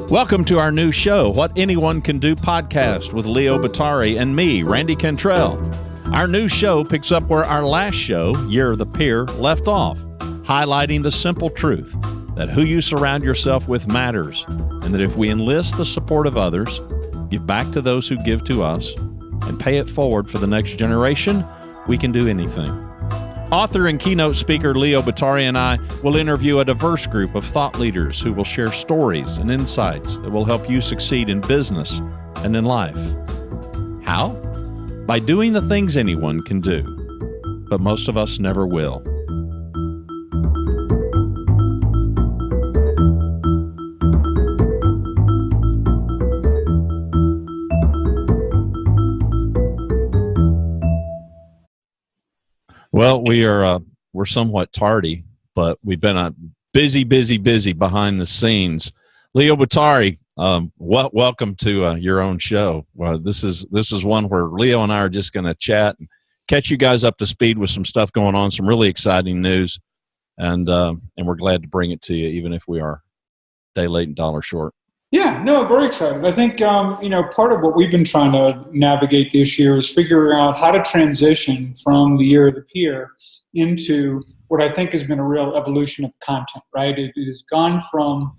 Welcome to our new show, What Anyone Can Do podcast with Leo Bottari and me, Randy Cantrell. Our new show picks up where our last show, Year of the Peer, left off, highlighting the simple truth that who you surround yourself with matters, and that if we enlist the support of others, give back to those who give to us, and pay it forward for the next generation, we can do anything. Author and keynote speaker Leo Bottari and I will interview a diverse group of thought leaders who will share stories and insights that will help you succeed in business and in life. How? By doing the things anyone can do, but most of us never will. Well, we're somewhat tardy, but we've been busy behind the scenes. Leo Bottari, welcome to your own show. This is one where Leo and I are just going to chat and catch you guys up to speed with some stuff going on, some really exciting news, and we're glad to bring it to you, even if we are a day late and dollar short. Yeah, no, very excited. I think, part of what we've been trying to navigate this year is figuring out how to transition from the Year of the Peer into what I think has been a real evolution of content, right? It has gone from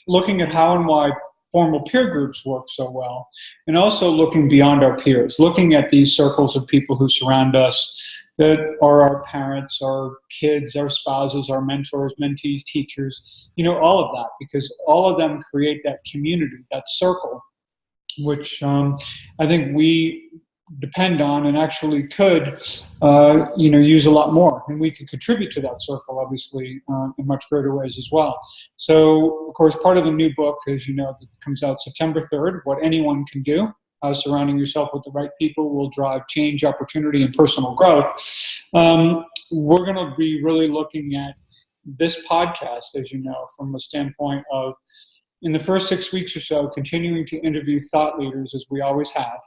looking at how and why formal peer groups work so well, and also looking beyond our peers, looking at these circles of people who surround us that are our parents, our kids, our spouses, our mentors, mentees, teachers, all of that, because all of them create that community, that circle, which I think we depend on and actually could, use a lot more. And we could contribute to that circle, obviously, in much greater ways as well. So, of course, part of the new book, as you know, that comes out September 3rd, What Anyone Can Do, how surrounding yourself with the right people will drive change, opportunity, and personal growth. We're going to be really looking at this podcast, as you know, from a standpoint of, in the first 6 weeks or so, continuing to interview thought leaders as we always have,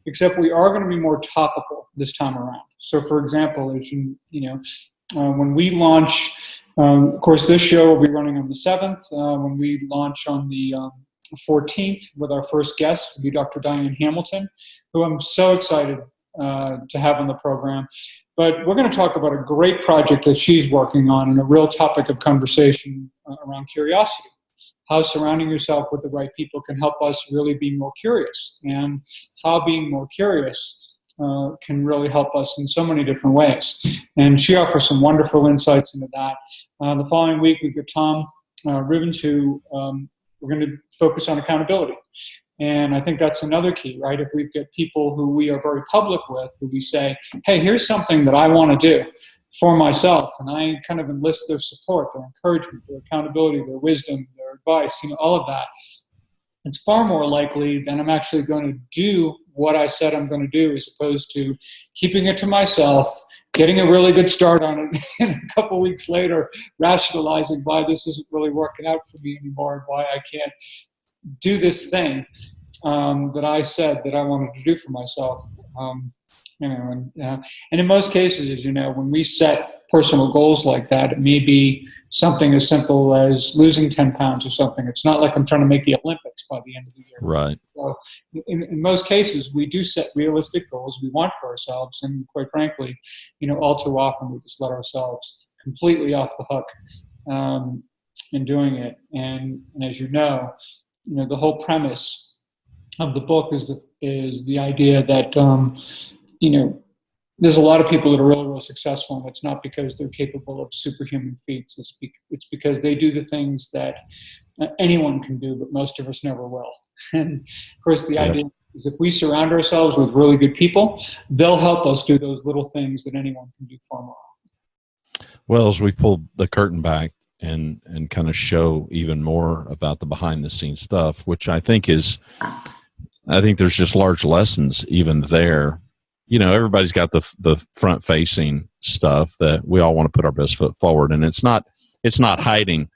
except we are going to be more topical this time around. So, for example, as when we launch, of course, this show will be running on the 7th. When we launch on the 14th with our first guest, will be Dr. Diane Hamilton, who I'm so excited to have on the program. But we're going to talk about a great project that she's working on and a real topic of conversation around curiosity. How surrounding yourself with the right people can help us really be more curious, and how being more curious can really help us in so many different ways. And she offers some wonderful insights into that. The following week, we've got Tom Rivens, who we're going to focus on accountability. And I think that's another key, right? If we've got people who we are very public with, who we say, hey, here's something that I want to do for myself, and I kind of enlist their support, their encouragement, their accountability, their wisdom, their advice, all of that, it's far more likely that I'm actually going to do what I said I'm going to do, as opposed to keeping it to myself, getting a really good start on it, and a couple weeks later rationalizing why this isn't really working out for me anymore and why I can't do this thing that I said that I wanted to do for myself. And in most cases, as you know, when we set personal goals like that, it may be something as simple as losing 10 pounds or something. It's not like I'm trying to make the Olympics by the end of the year. Right. So in most cases, we do set realistic goals we want for ourselves. And quite frankly, all too often we just let ourselves completely off the hook in doing it. And as you know, the whole premise of the book is the idea that, there's a lot of people that are really, really successful, and it's not because they're capable of superhuman feats. It's because they do the things that anyone can do, but most of us never will. And of course, the idea is if we surround ourselves with really good people, they'll help us do those little things that anyone can do far more often. Well, as we pull the curtain back and kind of show even more about the behind the scenes stuff, which I think there's just large lessons even there. Everybody's got the front facing stuff that we all want to put our best foot forward. And it's not hiding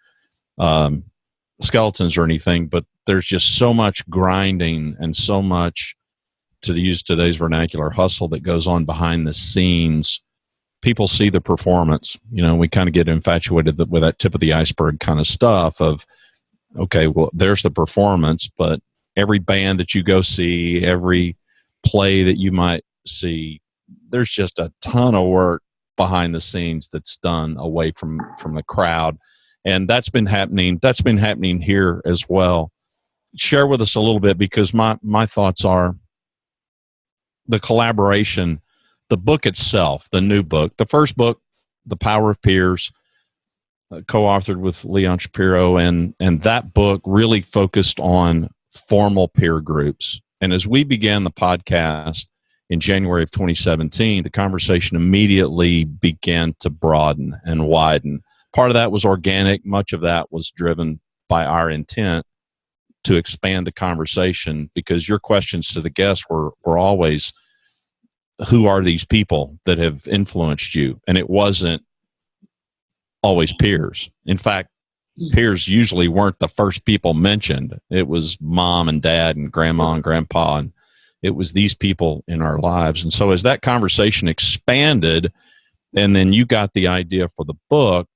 skeletons or anything, but there's just so much grinding and so much to use today's vernacular, hustle that goes on behind the scenes. People see the performance. We kind of get infatuated with that tip of the iceberg kind of stuff of, okay, well, there's the performance, but every band that you go see, every play that you might see, there's just a ton of work behind the scenes that's done away from the crowd. And that's been happening here as well. Share with us a little bit, because my thoughts are the collaboration, the book itself, the new book, the first book, The Power of Peers, co-authored with Leon Shapiro, and that book really focused on formal peer groups. And as we began the podcast in January of 2017, the conversation immediately began to broaden and widen. Part of that was organic. Much of that was driven by our intent to expand the conversation, because your questions to the guests were always, who are these people that have influenced you? And it wasn't always peers. In fact, peers usually weren't the first people mentioned. It was mom and dad and grandma and grandpa, and it was these people in our lives. And so as that conversation expanded, and then you got the idea for the book,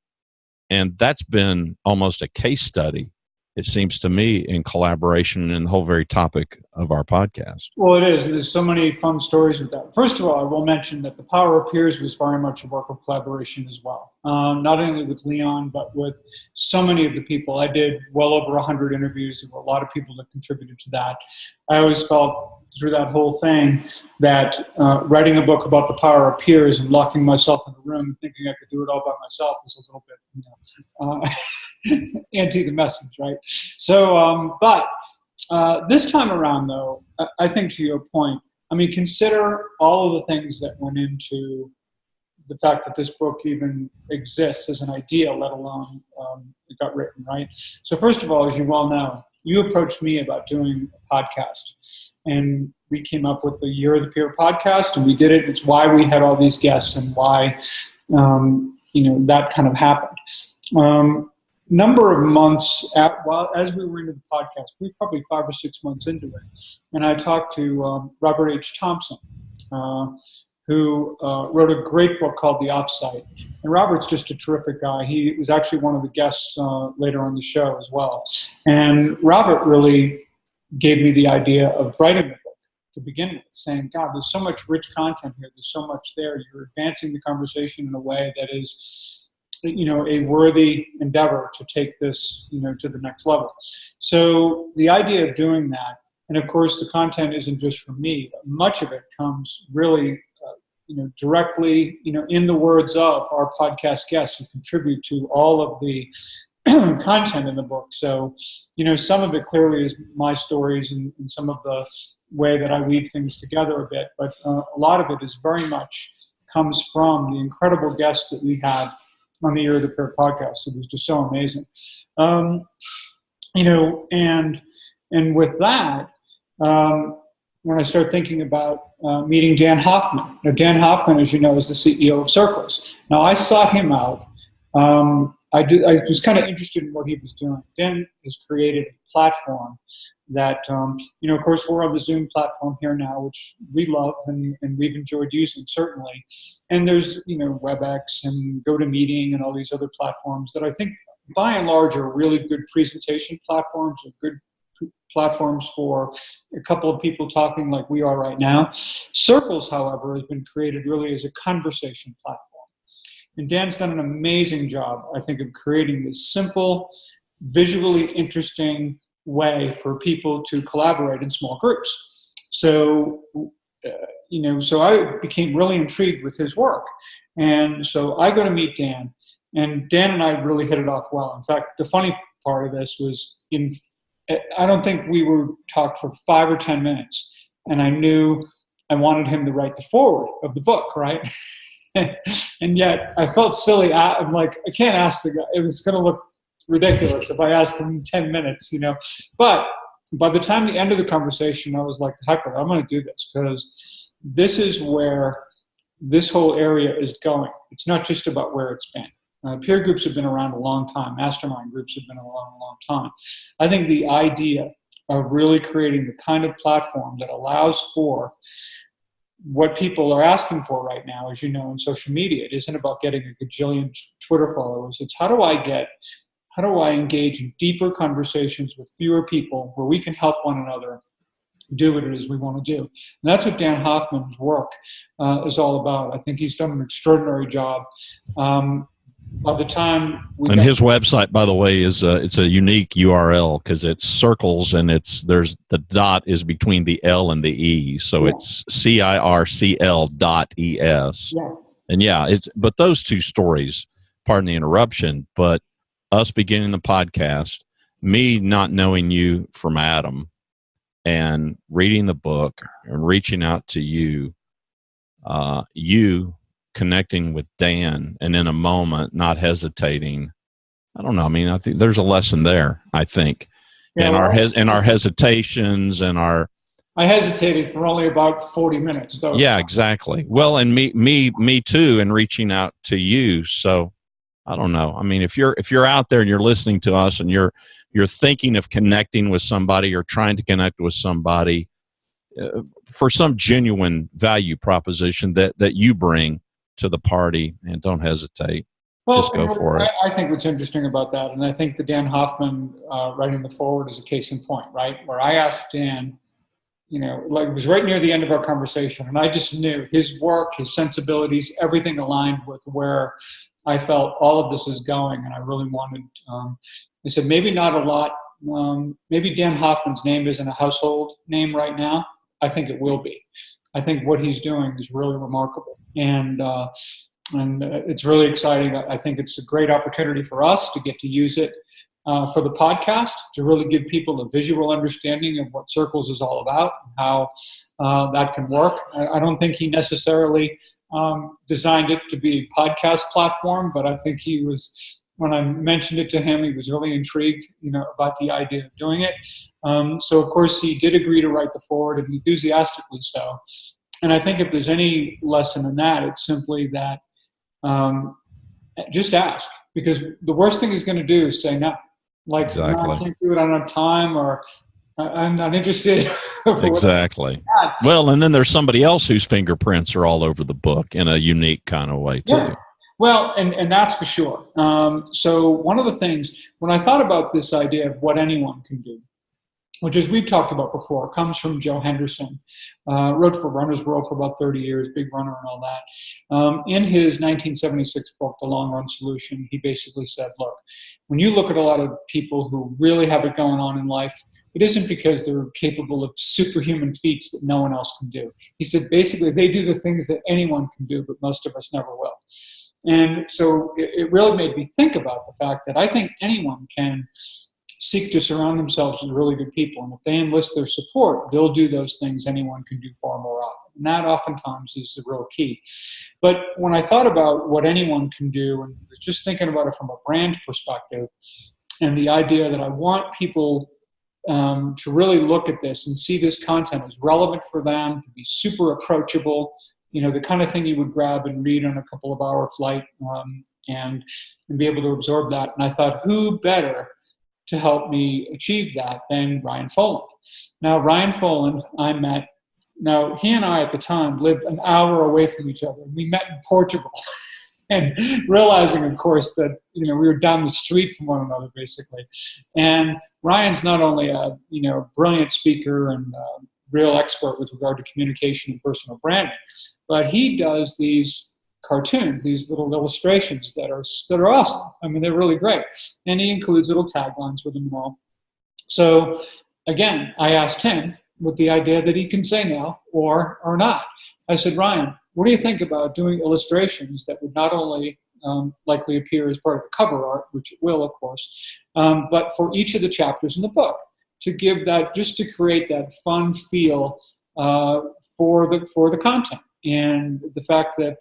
and that's been almost a case study, it seems to me, in collaboration and the whole very topic of our podcast. Well, it is. There's so many fun stories with that. First of all, I will mention that The Power of Peers was very much a work of collaboration as well. Not only with Leon, but with so many of the people. I did well over 100 interviews. There were a lot of people that contributed to that. I always felt through that whole thing that writing a book about the power of peers and locking myself in a room and thinking I could do it all by myself was a little bit, anti the message, right? So, but this time around, though, I think to your point, I mean, consider all of the things that went into the fact that this book even exists as an idea, let alone it got written, right? So first of all, as you well know, you approached me about doing a podcast, and we came up with the Year of the Peer podcast, and we did it. It's why we had all these guests and why, that kind of happened. Number of months as we were into the podcast, we were probably 5 or 6 months into it, and I talked to Robert H. Thompson, who wrote a great book called The Offsite. And Robert's just a terrific guy. He was actually one of the guests later on the show as well. And Robert really gave me the idea of writing the book to begin with, saying, God, there's so much rich content here. There's so much there. You're advancing the conversation in a way that is, a worthy endeavor to take this, to the next level. So the idea of doing that, and of course the content isn't just from me, but much of it comes really directly, in the words of our podcast guests who contribute to all of the content in the book. So, some of it clearly is my stories and some of the way that I weave things together a bit, but a lot of it is very much comes from the incredible guests that we had on the Year of the Peer podcast. It was just so amazing. And with that, when I started thinking about meeting Dan Hoffman. Now, Dan Hoffman, as you know, is the CEO of Circles. Now, I sought him out. I was kind of interested in what he was doing. Dan has created a platform that, of course, we're on the Zoom platform here now, which we love and we've enjoyed using, certainly. And there's, WebEx and GoToMeeting and all these other platforms that I think, by and large, are really good presentation platforms, or good platforms for a couple of people talking like we are right now. Circles, however, has been created really as a conversation platform. And Dan's done an amazing job, I think, of creating this simple, visually interesting way for people to collaborate in small groups. So, so I became really intrigued with his work. And so I go to meet Dan, and Dan and I really hit it off well. In fact, the funny part of this was I don't think we were talked for 5 or 10 minutes, and I knew I wanted him to write the foreword of the book, right? And yet I felt silly. I'm like, I can't ask the guy. It was going to look ridiculous if I asked him in 10 minutes, But by the time the end of the conversation, I was like, heck, I'm going to do this, because this is where this whole area is going. It's not just about where it's been. Peer groups have been around a long time. Mastermind groups have been around a long time. I think the idea of really creating the kind of platform that allows for what people are asking for right now, as you know, in social media. It isn't about getting a gajillion Twitter followers. It's how do I engage in deeper conversations with fewer people where we can help one another do what it is we want to do. And that's what Dan Hoffman's work is all about. I think he's done an extraordinary job. By the time his website, by the way, is it's a unique URL because it's circles and there's the dot is between the L and the E, so it's CIRCL.ES. Yes. And but those two stories, pardon the interruption, but us beginning the podcast, me not knowing you from Adam, and reading the book and reaching out to you, you connecting with Dan, and in a moment not hesitating. I don't know. I mean, I think there's a lesson there. I think in our hesitations and our. I hesitated for only about 40 minutes, though. Yeah, exactly. Well, and me too, in reaching out to you. So I don't know. I mean, if you're out there and you're listening to us and you're thinking of connecting with somebody or trying to connect with somebody for some genuine value proposition that you bring to the party, and don't hesitate. Well, just go for it. I think what's interesting about that, and I think the Dan Hoffman writing the forward is a case in point, right? Where I asked Dan, like it was right near the end of our conversation, and I just knew his work, his sensibilities, everything aligned with where I felt all of this is going, and I really wanted. I said maybe not a lot. Maybe Dan Hoffman's name isn't a household name right now. I think it will be. I think what he's doing is really remarkable, and it's really exciting. I think it's a great opportunity for us to get to use it for the podcast, to really give people a visual understanding of what Circles is all about and how that can work. I don't think he necessarily designed it to be a podcast platform, but I think he was, when I mentioned it to him, he was really intrigued, about the idea of doing it. So of course he did agree to write the forward, and enthusiastically so. And I think if there's any lesson in that, it's simply that just ask, because the worst thing he's going to do is say no. Like, exactly. No, I can't do it, I don't have time, or I'm not interested. Exactly. Well, and then there's somebody else whose fingerprints are all over the book in a unique kind of way too. Yeah. Well, and that's for sure. So one of the things, when I thought about this idea of what anyone can do, which, as we've talked about before, comes from Joe Henderson, wrote for Runner's World for about 30 years, big runner and all that. In his 1976 book, The Long Run Solution, he basically said, look, when you look at a lot of people who really have it going on in life, it isn't because they're capable of superhuman feats that no one else can do. He said, basically, they do the things that anyone can do, but most of us never will. And so it really made me think about the fact that I think anyone can seek to surround themselves with really good people. And if they enlist their support, they'll do those things anyone can do far more often. And that oftentimes is the real key. But when I thought about what anyone can do, and was just thinking about it from a brand perspective, and the idea that I want people to really look at this and see this content as relevant for them, to be super approachable, the kind of thing you would grab and read on a couple of hour flight, and be able to absorb that. And I thought, who better to help me achieve that than Ryan Foland? Now, Ryan Foland, I met. Now, he and I at the time lived an hour away from each other. We met in Portugal, and realizing, of course, that we were down the street from one another, basically. And Ryan's not only a brilliant speaker and real expert with regard to communication and personal branding, but he does these cartoons, these little illustrations that are awesome. I mean, they're really great. And he includes little taglines with them and all. So again, I asked him with the idea that he can say no or not. I said, Ryan, what do you think about doing illustrations that would not only likely appear as part of the cover art, which it will, of course, but for each of the chapters in the book, to give that, just to create that fun feel for the content. And the fact that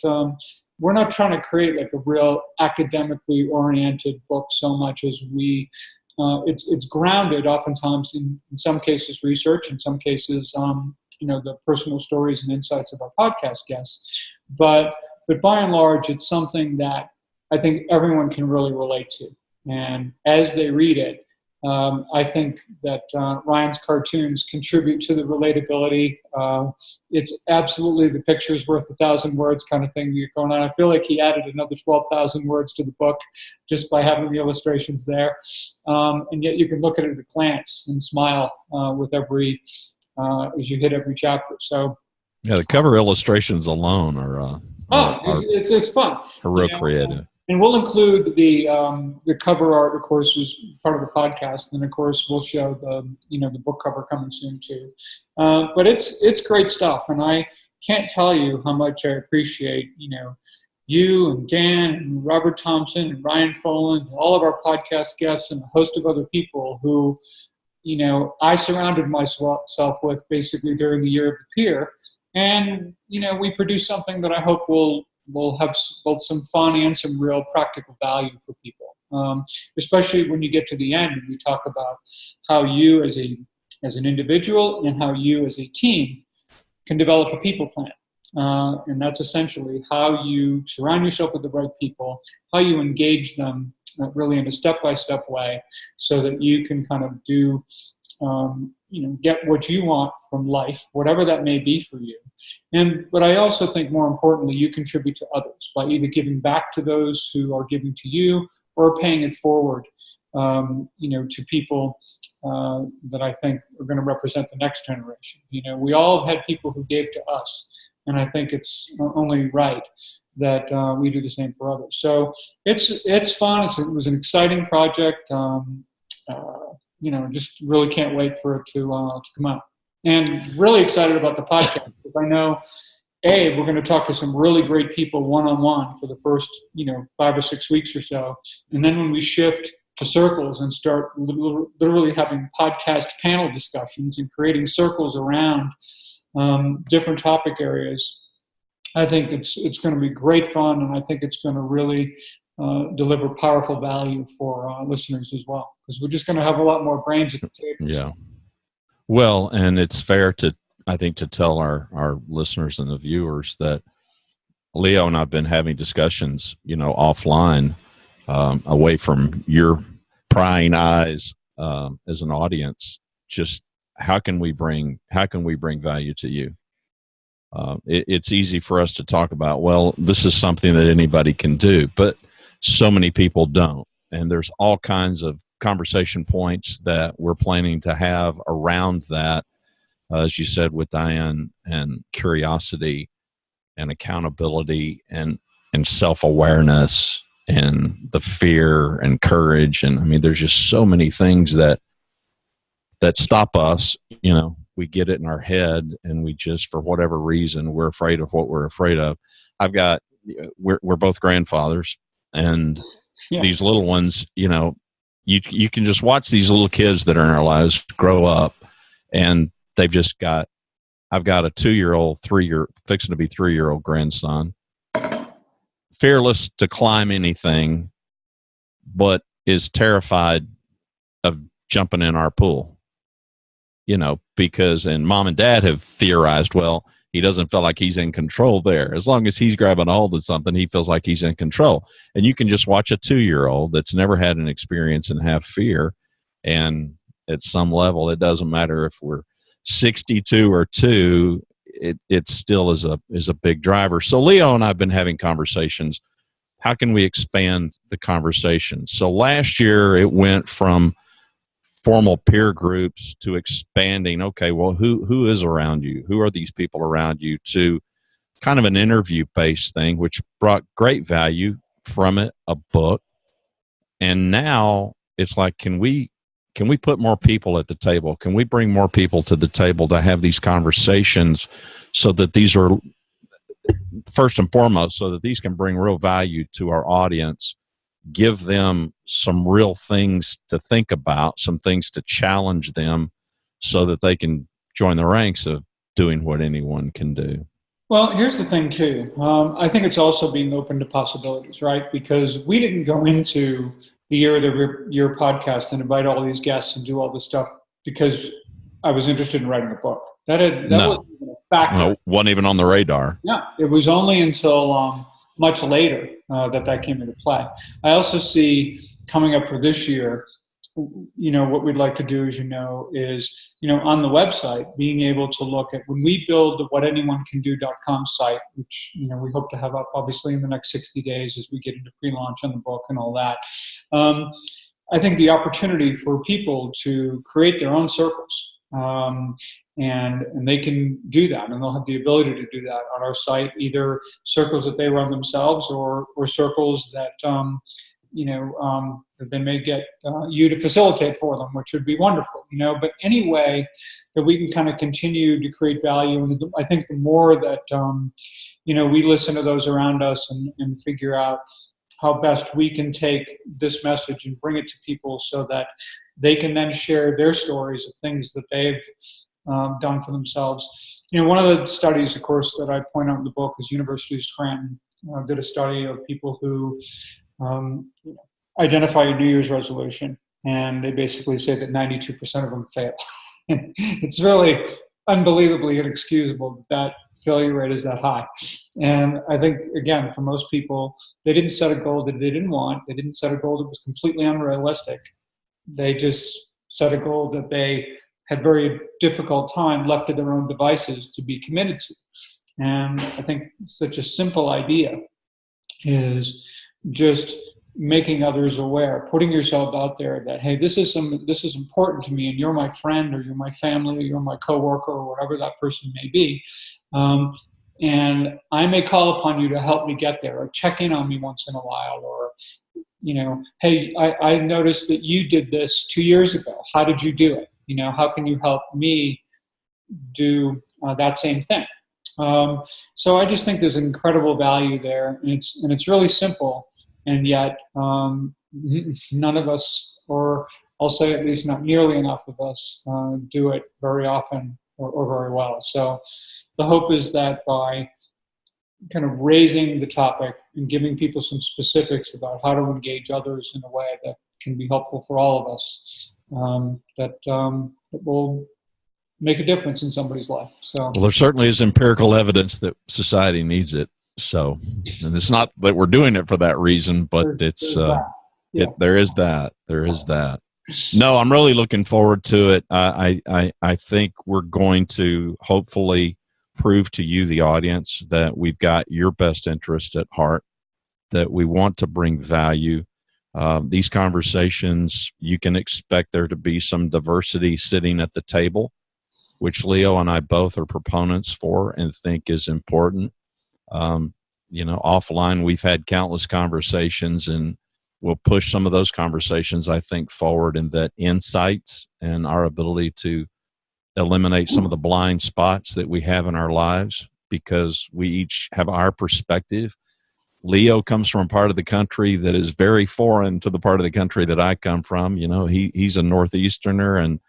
we're not trying to create like a real academically oriented book so much as it's grounded oftentimes in some cases research, in some cases the personal stories and insights of our podcast guests. But by and large, it's something that I think everyone can really relate to. And as they read it, I think that Ryan's cartoons contribute to the relatability. It's absolutely the picture's worth 1,000 words kind of thing going on. I feel like he added another 12,000 words to the book just by having the illustrations there. And yet you can look at it at a glance and smile with every as you hit every chapter. So yeah, the cover illustrations alone are it's fun. Are real creative. And we'll include the cover art, of course, as part of the podcast, and of course we'll show the book cover coming soon too. But it's great stuff, and I can't tell you how much I appreciate you and Dan and Robert Thompson and Ryan Folan and all of our podcast guests and a host of other people who I surrounded myself with basically during the year of the peer, and we produce something that I hope will have both some fun and some real practical value for people, especially when you get to the end and you talk about how you as an individual and how you as a team can develop a people plan. And that's essentially how you surround yourself with the right people, how you engage them really in a step-by-step way so that you can kind of do get what you want from life, whatever that may be for you. But I also think more importantly, you contribute to others by either giving back to those who are giving to you or paying it forward, to people that I think are going to represent the next generation. We all have had people who gave to us, and I think it's only right that we do the same for others. So it's fun. It was an exciting project. Just really can't wait for it to come out. And really excited about the podcast because I know, we're going to talk to some really great people one-on-one for the first, 5 or 6 weeks or so. And then when we shift to circles and start literally having podcast panel discussions and creating circles around different topic areas, I think it's going to be great fun, and I think it's going to really deliver powerful value for listeners as well, because we're just going to have a lot more brains at the table. Yeah. Well, and it's fair I think to tell our listeners and the viewers that Leo and I have been having discussions, offline, away from your prying eyes as an audience. Just how can we bring value to you? It's easy for us to talk about, well, this is something that anybody can do, but so many people don't. And there's all kinds of conversation points that we're planning to have around that, as you said, with Diane, and curiosity and accountability and self-awareness and the fear and courage. And I mean, there's just so many things that stop us. We get it in our head and we just, for whatever reason, we're afraid of what we're afraid of. We're both grandfathers, and these little ones, you can just watch these little kids that are in our lives grow up, and I've got a 2-year-old, fixing to be 3-year-old grandson, fearless to climb anything, but is terrified of jumping in our pool. Because Mom and Dad have theorized, well, he doesn't feel like he's in control there. As long as he's grabbing a hold of something, he feels like he's in control. And you can just watch a 2-year-old that's never had an experience and have fear. And at some level, it doesn't matter if we're 62 or 2, it still is a big driver. So Leo and I have been having conversations. How can we expand the conversation? So last year it went from formal peer groups to expanding, okay, well, who is around you? Who are these people around you? To kind of an interview-based thing, which brought great value from it, a book. And now it's like, can we put more people at the table? Can we bring more people to the table to have these conversations so that these are, first and foremost, so that these can bring real value to our audience, give them some real things to think about, some things to challenge them so that they can join the ranks of doing what anyone can do? Well, here's the thing too. I think it's also being open to possibilities, right? Because we didn't go into the year of your podcast and invite all these guests and do all this stuff because I was interested in writing a book. That wasn't even a factor. No, wasn't even on the radar. Yeah, it was only until much later that came into play. I also see coming up for this year what we'd like to do, as is, on the website, being able to look at when we build the whatanyoneCanDo.com site, which, we hope to have up obviously in the next 60 days as we get into pre-launch on the book and all that. I think the opportunity for people to create their own circles, and they can do that, and they'll have the ability to do that on our site, either circles that they run themselves or circles that, that they may get you to facilitate for them, which would be wonderful, but any way that we can kind of continue to create value. And I think the more that, we listen to those around us and figure out how best we can take this message and bring it to people so that they can then share their stories of things that they've done for themselves. One of the studies, of course, that I point out in the book is University of Scranton did a study of people who identify a New Year's resolution, and they basically say that 92% of them fail. It's really unbelievably inexcusable that failure rate is that high. And I think, again, for most people, they didn't set a goal that they didn't want. They didn't set a goal that was completely unrealistic. They just set a goal that they had very difficult time left to their own devices to be committed to. And I think such a simple idea is just making others aware, putting yourself out there that, hey, this is important to me, and you're my friend, or you're my family, or you're my coworker, or whatever that person may be. And I may call upon you to help me get there, or check in on me once in a while, or, hey, I noticed that you did this 2 years ago. How did you do it? How can you help me do that same thing? So I just think there's incredible value there, and it's really simple, and yet none of us, or I'll say at least not nearly enough of us, do it very often or very well. So the hope is that by kind of raising the topic and giving people some specifics about how to engage others in a way that can be helpful for all of us, that will make a difference in somebody's life. So, well, there certainly is empirical evidence that society needs it. So, and it's not that we're doing it for that reason, but there is that. No, I'm really looking forward to it. I think we're going to hopefully prove to you, the audience, that we've got your best interest at heart, that we want to bring value. These conversations, you can expect there to be some diversity sitting at the table, which Leo and I both are proponents for and think is important. Offline, we've had countless conversations, and we'll push some of those conversations, I think, forward, in that insights and our ability to eliminate some of the blind spots that we have in our lives, because we each have our perspective. Leo comes from a part of the country that is very foreign to the part of the country that I come from. He's a Northeasterner, and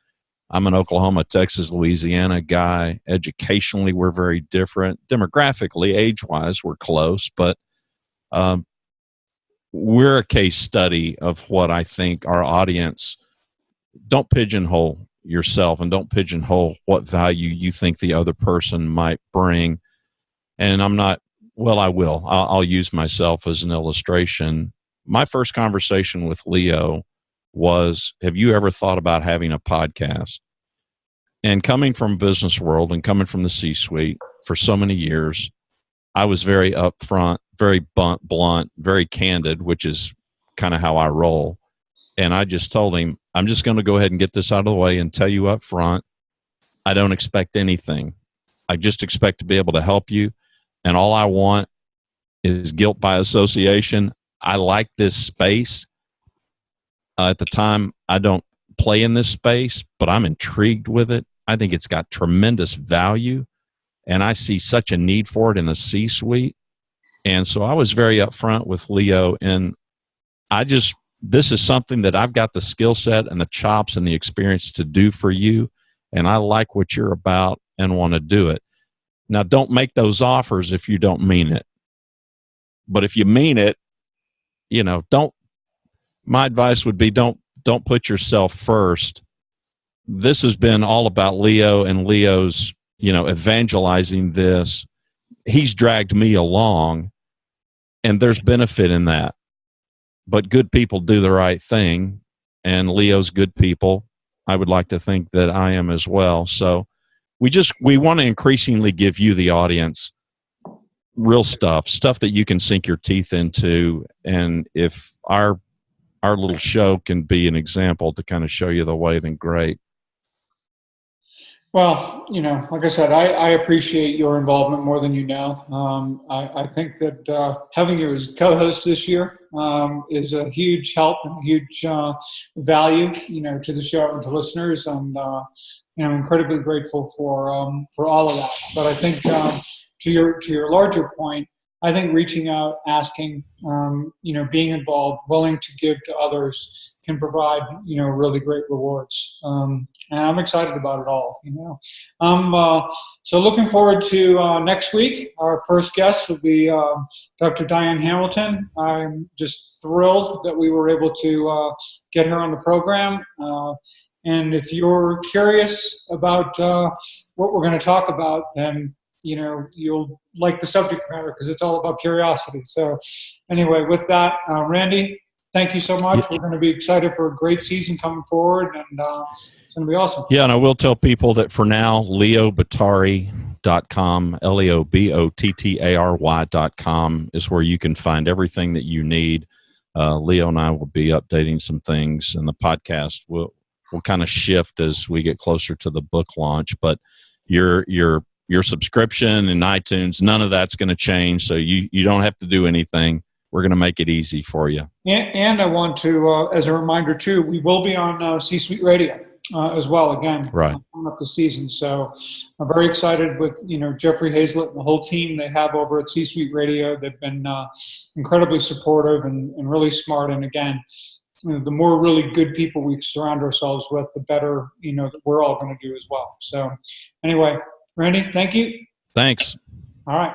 I'm an Oklahoma, Texas, Louisiana guy. Educationally, we're very different. Demographically, age-wise, we're close, but we're a case study of what I think our audience, don't pigeonhole yourself and don't pigeonhole what value you think the other person might bring. And I'm not, well, I will. I'll use myself as an illustration. My first conversation with Leo was, have you ever thought about having a podcast? And coming from business world and coming from the C-suite for so many years, I was very upfront, very blunt, very candid, which is kind of how I roll. And I just told him, I'm just going to go ahead and get this out of the way and tell you up front, I don't expect anything. I just expect to be able to help you. And all I want is guilt by association. I like this space. At the time, I don't play in this space, but I'm intrigued with it. I think it's got tremendous value, and I see such a need for it in the C-suite. And so I was very upfront with Leo, and this is something that I've got the skill set and the chops and the experience to do for you, and I like what you're about and want to do it. Now, don't make those offers if you don't mean it. But if you mean it, my advice would be don't put yourself first. This has been all about Leo and Leo's, evangelizing this. He's dragged me along, and there's benefit in that. But good people do the right thing, and Leo's good people. I would like to think that I am as well. So we want to increasingly give you, the audience, real stuff that you can sink your teeth into. And if our little show can be an example to kind of show you the way, then great. Well, like I said, I appreciate your involvement more than you know. I think that having you as co-host this year is a huge help and a huge value, to the show and to listeners. And I'm incredibly grateful for all of that. But I think to your larger point, I think reaching out, asking, being involved, willing to give to others can provide, really great rewards. And I'm excited about it all, So looking forward to next week. Our first guest will be Dr. Diane Hamilton. I'm just thrilled that we were able to get her on the program. And if you're curious about what we're going to talk about, then you'll like the subject matter because it's all about curiosity. So anyway, with that, Randy, thank you so much. We're going to be excited for a great season coming forward, and it's going to be awesome. Yeah, and I will tell people that for now, leobottary.com, LeoBottary.com is where you can find everything that you need. Leo and I will be updating some things, and the podcast will kind of shift as we get closer to the book launch. But your subscription in iTunes, none of that's going to change, so you don't have to do anything. We're going to make it easy for you. And I want to, as a reminder too, we will be on C-Suite Radio as well, again, right, coming up the season. So I'm very excited with, Jeffrey Hazlett and the whole team they have over at C-Suite Radio. They've been incredibly supportive and really smart. And again, the more really good people we surround ourselves with, the better, that we're all going to do as well. So anyway, Randy, thank you. Thanks. All right.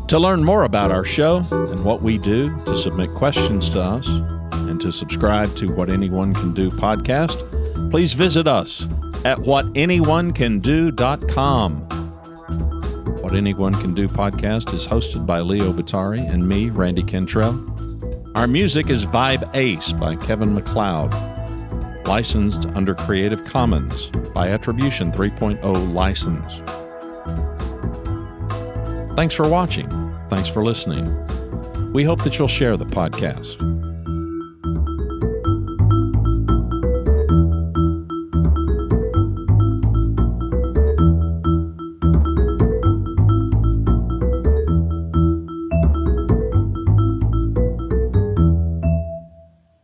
To learn more about our show and what we do, to submit questions to us, and to subscribe to What Anyone Can Do podcast, please visit us at whatanyoneCanDo.com. What Anyone Can Do podcast is hosted by Leo Bottary and me, Randy Cantrell. Our music is Vibe Ace by Kevin MacLeod, licensed under Creative Commons by Attribution 3.0 license. Thanks for watching. Thanks for listening. We hope that you'll share the podcast.